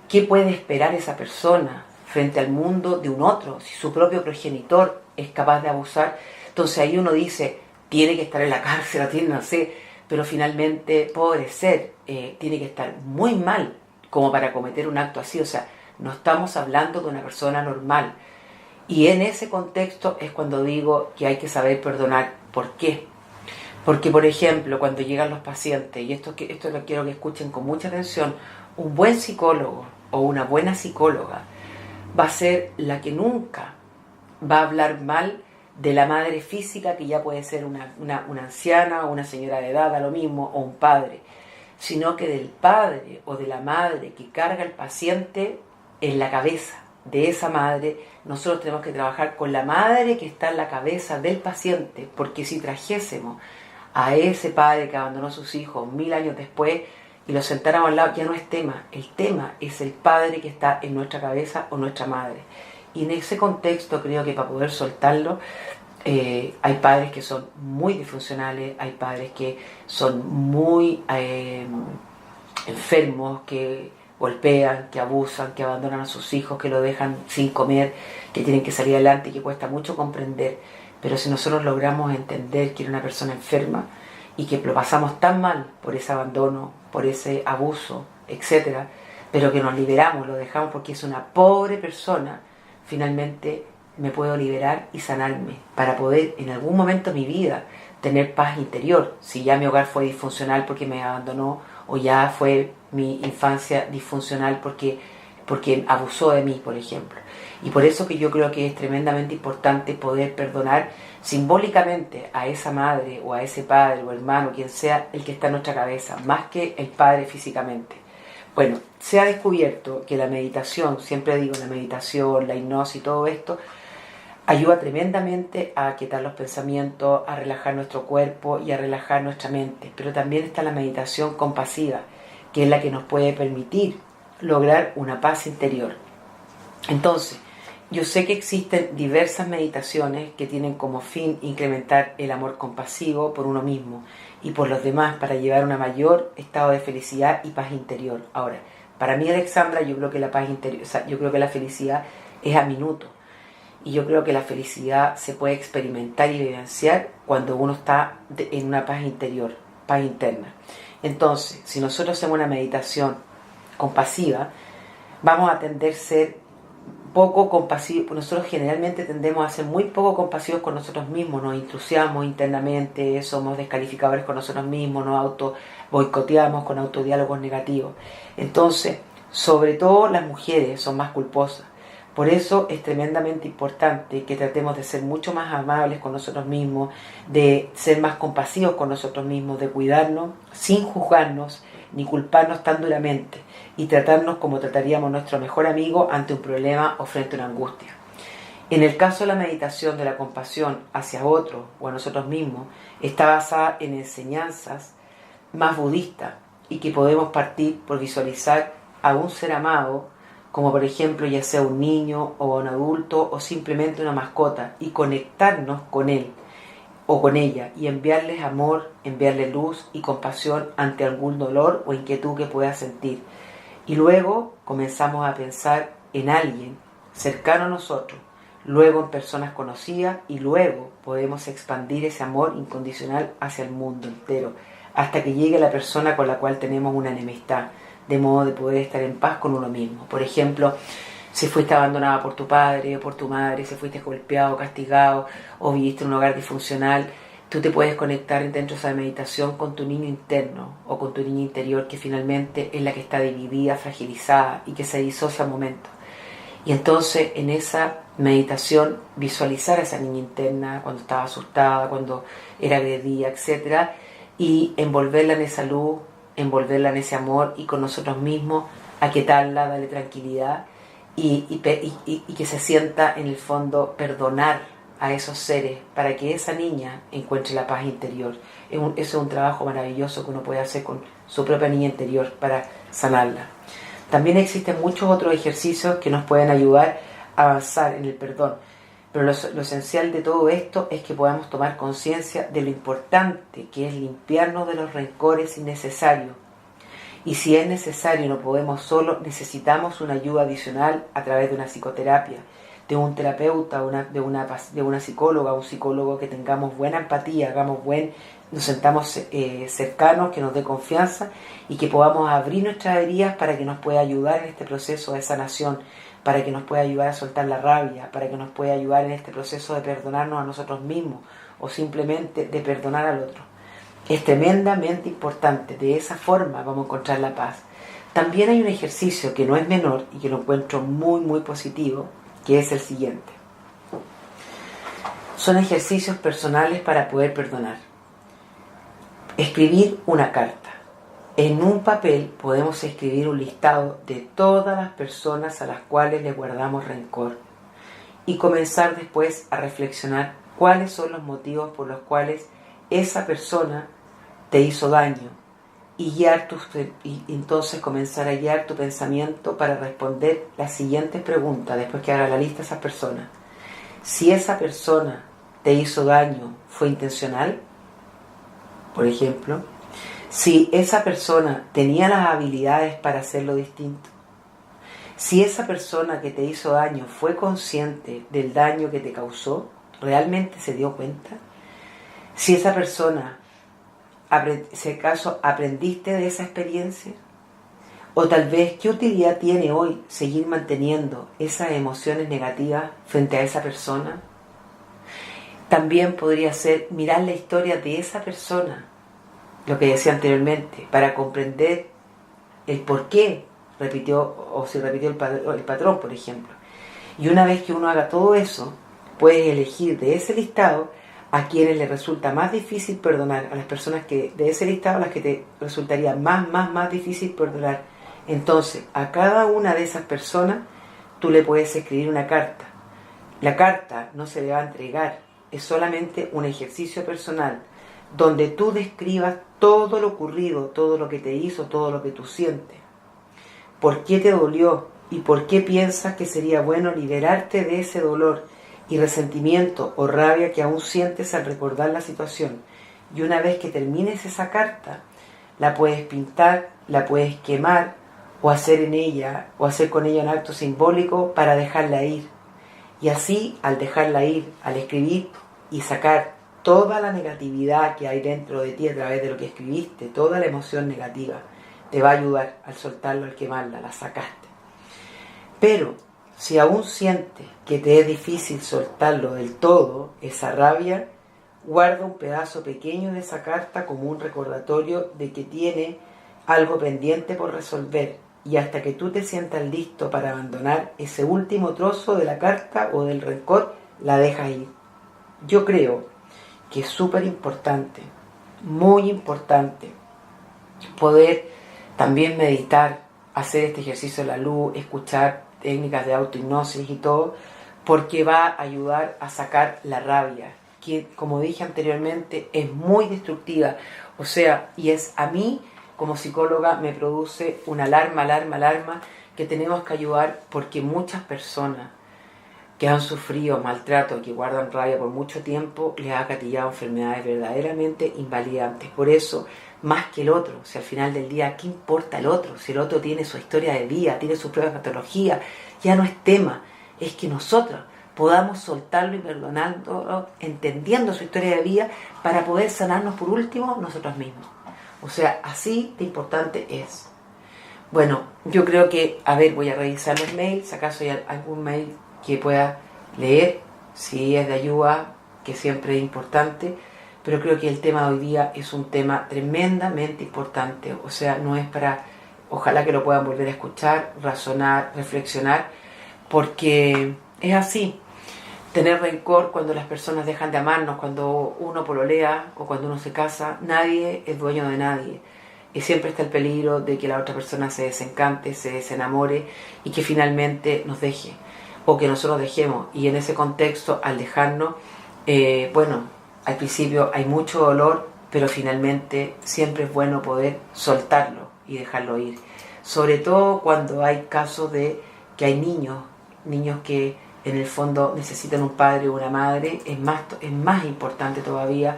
¿qué puede esperar esa persona frente al mundo de un otro? Si su propio progenitor es capaz de abusar, entonces ahí uno dice, tiene que estar en la cárcel, no sé, pero finalmente, pobre ser, tiene que estar muy mal como para cometer un acto así. O sea, no estamos hablando de una persona normal. Y en ese contexto es cuando digo que hay que saber perdonar. ¿Por qué? Porque, por ejemplo, cuando llegan los pacientes, y esto lo quiero que escuchen con mucha atención, un buen psicólogo o una buena psicóloga va a ser la que nunca va a hablar mal de la madre física, que ya puede ser una anciana o una señora de edad, a lo mismo, o un padre, sino que del padre o de la madre que carga el paciente en la cabeza de esa madre. Nosotros tenemos que trabajar con la madre que está en la cabeza del paciente, porque si trajésemos a ese padre que abandonó a sus hijos 1000 años después y lo sentáramos al lado, ya no es tema. El tema es el padre que está en nuestra cabeza o nuestra madre. Y en ese contexto creo que para poder soltarlo, hay padres que son muy disfuncionales, hay padres que son muy enfermos, que golpean, que abusan, que abandonan a sus hijos, que lo dejan sin comer, que tienen que salir adelante y que cuesta mucho comprender. Pero si nosotros logramos entender que era una persona enferma y que lo pasamos tan mal por ese abandono, por ese abuso, etcétera, pero que nos liberamos, lo dejamos porque es una pobre persona, finalmente me puedo liberar y sanarme para poder en algún momento de mi vida tener paz interior. Si ya mi hogar fue disfuncional porque me abandonó, o ya fue mi infancia disfuncional porque abusó de mí, por ejemplo. Y por eso que yo creo que es tremendamente importante poder perdonar simbólicamente a esa madre o a ese padre o hermano, quien sea el que está en nuestra cabeza, más que el padre físicamente. Bueno, se ha descubierto que la meditación, siempre digo la meditación, la hipnosis y todo esto, ayuda tremendamente a aquietar los pensamientos, a relajar nuestro cuerpo y a relajar nuestra mente. Pero también está la meditación compasiva, que es la que nos puede permitir lograr una paz interior. Entonces, yo sé que existen diversas meditaciones que tienen como fin incrementar el amor compasivo por uno mismo y por los demás para llevar un mayor estado de felicidad y paz interior. Ahora, para mí, Alexandra, yo creo que la paz interior, yo creo que la felicidad es a minuto. Y yo creo que la felicidad se puede experimentar y vivenciar cuando uno está en una paz interior, paz interna. Entonces, si nosotros hacemos una meditación compasiva, vamos a tender a ser poco compasivos. Nosotros generalmente tendemos a ser muy poco compasivos con nosotros mismos, nos intrusiamos internamente, somos descalificadores con nosotros mismos, nos auto boicoteamos con autodiálogos negativos. Entonces, sobre todo las mujeres son más culposas. Por eso es tremendamente importante que tratemos de ser mucho más amables con nosotros mismos, de ser más compasivos con nosotros mismos, de cuidarnos sin juzgarnos ni culparnos tan duramente y tratarnos como trataríamos a nuestro mejor amigo ante un problema o frente a una angustia. En el caso de la meditación de la compasión hacia otro o a nosotros mismos, está basada en enseñanzas más budistas y que podemos partir por visualizar a un ser amado, como por ejemplo ya sea un niño o un adulto o simplemente una mascota, y conectarnos con él o con ella y enviarles amor, enviarles luz y compasión ante algún dolor o inquietud que pueda sentir. Y luego comenzamos a pensar en alguien cercano a nosotros, luego en personas conocidas y luego podemos expandir ese amor incondicional hacia el mundo entero, hasta que llegue la persona con la cual tenemos una enemistad, de modo de poder estar en paz con uno mismo. Por ejemplo, si fuiste abandonada por tu padre o por tu madre, si fuiste golpeado, castigado o viviste en un hogar disfuncional, tú te puedes conectar dentro de esa meditación con tu niño interno o con tu niña interior, que finalmente es la que está dividida, fragilizada y que se disocia al momento. Y entonces en esa meditación visualizar a esa niña interna cuando estaba asustada, cuando era agredida, etcétera, y envolverla en esa luz, envolverla en ese amor y con nosotros mismos, aquietarla, darle tranquilidad y que se sienta en el fondo perdonar a esos seres para que esa niña encuentre la paz interior. Eso es un trabajo maravilloso que uno puede hacer con su propia niña interior para sanarla. También existen muchos otros ejercicios que nos pueden ayudar a avanzar en el perdón, pero lo esencial de todo esto es que podamos tomar conciencia de lo importante que es limpiarnos de los rencores innecesarios. Y si es necesario, no podemos solo, necesitamos una ayuda adicional a través de una psicoterapia, de un terapeuta, de una psicóloga, un psicólogo que tengamos buena empatía, nos sentamos cercanos, que nos dé confianza y que podamos abrir nuestras heridas para que nos pueda ayudar en este proceso de sanación, para que nos pueda ayudar a soltar la rabia, para que nos pueda ayudar en este proceso de perdonarnos a nosotros mismos o simplemente de perdonar al otro. Es tremendamente importante, de esa forma vamos a encontrar la paz. También hay un ejercicio que no es menor y que lo encuentro muy muy positivo, que es el siguiente. Son ejercicios personales para poder perdonar. Escribir una carta. En un papel podemos escribir un listado de todas las personas a las cuales le guardamos rencor y comenzar después a reflexionar cuáles son los motivos por los cuales esa persona te hizo daño y entonces comenzar a guiar tu pensamiento para responder las siguientes preguntas después que haga la lista de esas personas. Si esa persona te hizo daño, ¿fue intencional? Por ejemplo, si esa persona tenía las habilidades para hacerlo distinto, si esa persona que te hizo daño fue consciente del daño que te causó, ¿realmente se dio cuenta? Si esa persona, si acaso aprendiste de esa experiencia, o tal vez qué utilidad tiene hoy seguir manteniendo esas emociones negativas frente a esa persona. También podría ser mirar la historia de esa persona, lo que decía anteriormente, para comprender el por qué repitió o si repitió el patrón, por ejemplo. Y una vez que uno haga todo eso, puedes elegir de ese listado a quienes les resulta más difícil perdonar, a las personas que de ese listado a las que te resultaría más difícil perdonar. Entonces, a cada una de esas personas tú le puedes escribir una carta. La carta no se le va a entregar, es solamente un ejercicio personal donde tú describas todo lo ocurrido, todo lo que te hizo, todo lo que tú sientes. ¿Por qué te dolió? ¿Y por qué piensas que sería bueno liberarte de ese dolor y resentimiento o rabia que aún sientes al recordar la situación? Y una vez que termines esa carta, la puedes pintar, la puedes quemar o hacer con ella un acto simbólico para dejarla ir. Y así, al dejarla ir, al escribir y sacar toda la negatividad que hay dentro de ti a través de lo que escribiste, toda la emoción negativa, te va a ayudar al soltarlo, al quemarla, la sacaste. Pero si aún sientes que te es difícil soltarlo del todo, esa rabia, guarda un pedazo pequeño de esa carta como un recordatorio de que tiene algo pendiente por resolver, y hasta que tú te sientas listo para abandonar ese último trozo de la carta o del rencor, la dejas ir. Yo creo que es súper importante, muy importante, poder también meditar, hacer este ejercicio de la luz, escuchar técnicas de autohipnosis y todo, porque va a ayudar a sacar la rabia, que como dije anteriormente es muy destructiva, o sea, y es a mí como psicóloga me produce una alarma que tenemos que ayudar, porque muchas personas que han sufrido maltrato, que guardan rabia por mucho tiempo, les ha gatillado enfermedades verdaderamente invalidantes. Por eso, más que el otro, si al final del día, ¿qué importa el otro? Si el otro tiene su historia de vida, tiene sus propias patologías, ya no es tema, es que nosotros podamos soltarlo y perdonarlo, entendiendo su historia de vida, para poder sanarnos por último nosotros mismos. O sea, así de importante es. Bueno, yo creo que, a ver, voy a revisar los mails, acaso hay algún mail que pueda leer, si es de ayuda, que siempre es importante, pero creo que el tema de hoy día es un tema tremendamente importante. O sea, no es para, ojalá que lo puedan volver a escuchar, razonar, reflexionar, porque es así. Tener rencor cuando las personas dejan de amarnos, cuando uno pololea o cuando uno se casa, nadie es dueño de nadie. Y siempre está el peligro de que la otra persona se desencante, se desenamore y que finalmente nos deje, o que nosotros dejemos. Y en ese contexto, al dejarnos, bueno, al principio hay mucho dolor, pero finalmente siempre es bueno poder soltarlo y dejarlo ir. Sobre todo cuando hay casos de que hay niños que en el fondo necesitan un padre o una madre, es más importante todavía,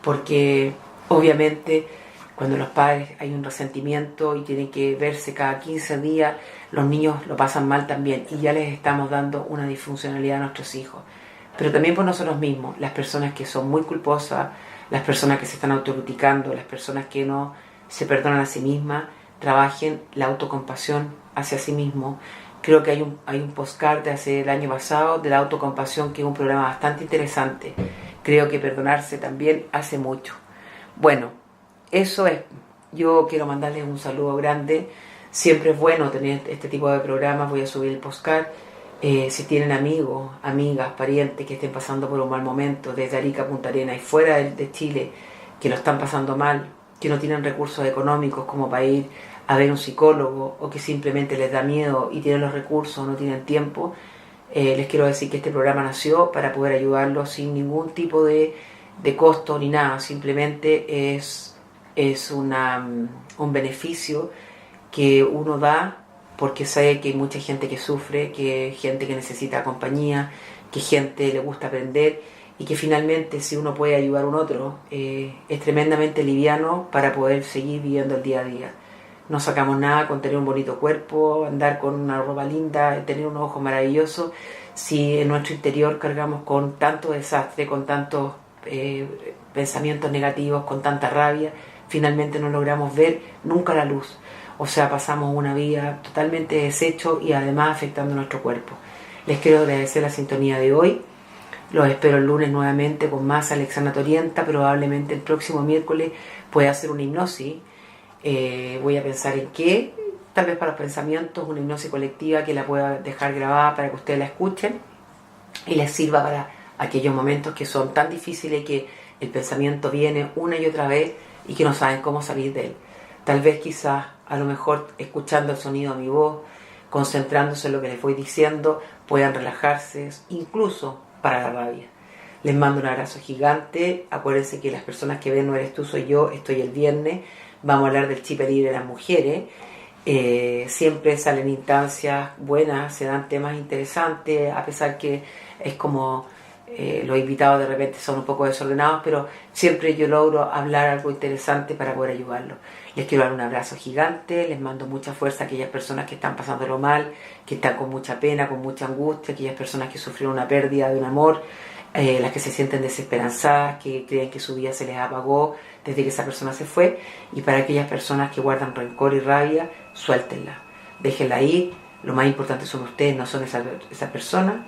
porque obviamente cuando los padres hay un resentimiento y tienen que verse cada 15 días, los niños lo pasan mal también y ya les estamos dando una disfuncionalidad a nuestros hijos. Pero también por nosotros mismos, las personas que son muy culposas, las personas que se están autocriticando, las personas que no se perdonan a sí mismas, trabajen la autocompasión hacia sí mismos. Creo que hay un postcard de hace el año pasado de la autocompasión, que es un programa bastante interesante. Creo que perdonarse también hace mucho. Bueno, eso es. Yo quiero mandarles un saludo grande. Siempre es bueno tener este tipo de programas. Voy a subir el postcard. Si tienen amigos, amigas, parientes que estén pasando por un mal momento, desde Arica a Punta Arenas y fuera de Chile, que lo están pasando mal, que no tienen recursos económicos como para ir a ver un psicólogo, o que simplemente les da miedo y tienen los recursos, no tienen tiempo, les quiero decir que este programa nació para poder ayudarlos sin ningún tipo de costo ni nada. Simplemente es un beneficio que uno da porque sabe que hay mucha gente que sufre, que hay gente que necesita compañía, que gente le gusta aprender, y que finalmente si uno puede ayudar a un otro, es tremendamente liviano para poder seguir viviendo el día a día. No sacamos nada con tener un bonito cuerpo, andar con una ropa linda, tener unos ojos maravillosos, si en nuestro interior cargamos con tanto desastre, con tantos pensamientos negativos, con tanta rabia, finalmente no logramos ver nunca la luz. O sea, pasamos una vida totalmente deshecho y además afectando nuestro cuerpo. Les quiero agradecer la sintonía de hoy. Los espero el lunes nuevamente con más Alexandra Torienta. Probablemente el próximo miércoles pueda hacer una hipnosis. Voy a pensar en qué, tal vez para los pensamientos, una hipnosis colectiva que la pueda dejar grabada para que ustedes la escuchen y les sirva para aquellos momentos que son tan difíciles y que el pensamiento viene una y otra vez y que no saben cómo salir de él. Tal vez quizás, a lo mejor escuchando el sonido de mi voz, concentrándose en lo que les voy diciendo, puedan relajarse, incluso para la rabia. Les mando un abrazo gigante. Acuérdense que las personas que ven No Eres Tú, Soy Yo, estoy el viernes. Vamos a hablar del chip libre de las mujeres. Siempre salen instancias buenas, se dan temas interesantes, a pesar que es como los invitados de repente son un poco desordenados, pero siempre yo logro hablar algo interesante para poder ayudarlos. Les quiero dar un abrazo gigante, les mando mucha fuerza a aquellas personas que están pasándolo mal, que están con mucha pena, con mucha angustia, aquellas personas que sufrieron una pérdida de un amor, las que se sienten desesperanzadas, que creen que su vida se les apagó desde que esa persona se fue, y para aquellas personas que guardan rencor y rabia, suéltenla, déjenla ir. Lo más importante son ustedes, no son esa persona,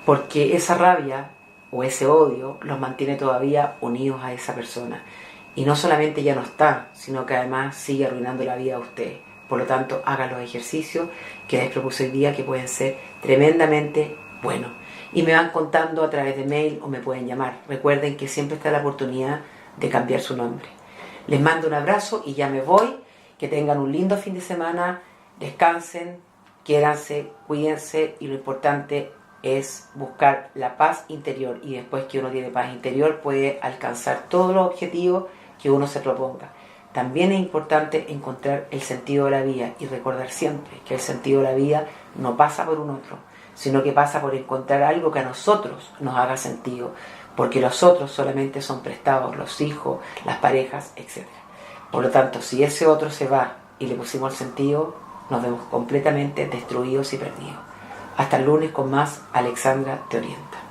porque esa rabia o ese odio los mantiene todavía unidos a esa persona. Y no solamente ya no está, sino que además sigue arruinando la vida a ustedes. Por lo tanto, hagan los ejercicios que les propuse hoy día, que pueden ser tremendamente buenos. Y me van contando a través de mail o me pueden llamar. Recuerden que siempre está la oportunidad de cambiar su nombre. Les mando un abrazo y ya me voy. Que tengan un lindo fin de semana. Descansen, quiéranse, cuídense, y lo importante es buscar la paz interior, y después que uno tiene paz interior puede alcanzar todos los objetivos que uno se proponga. También es importante encontrar el sentido de la vida y recordar siempre que el sentido de la vida no pasa por un otro, sino que pasa por encontrar algo que a nosotros nos haga sentido, porque los otros solamente son prestados, los hijos, las parejas, etc. Por lo tanto, si ese otro se va y le pusimos el sentido, nos vemos completamente destruidos y perdidos. Hasta el lunes con más. Alexandra te orienta.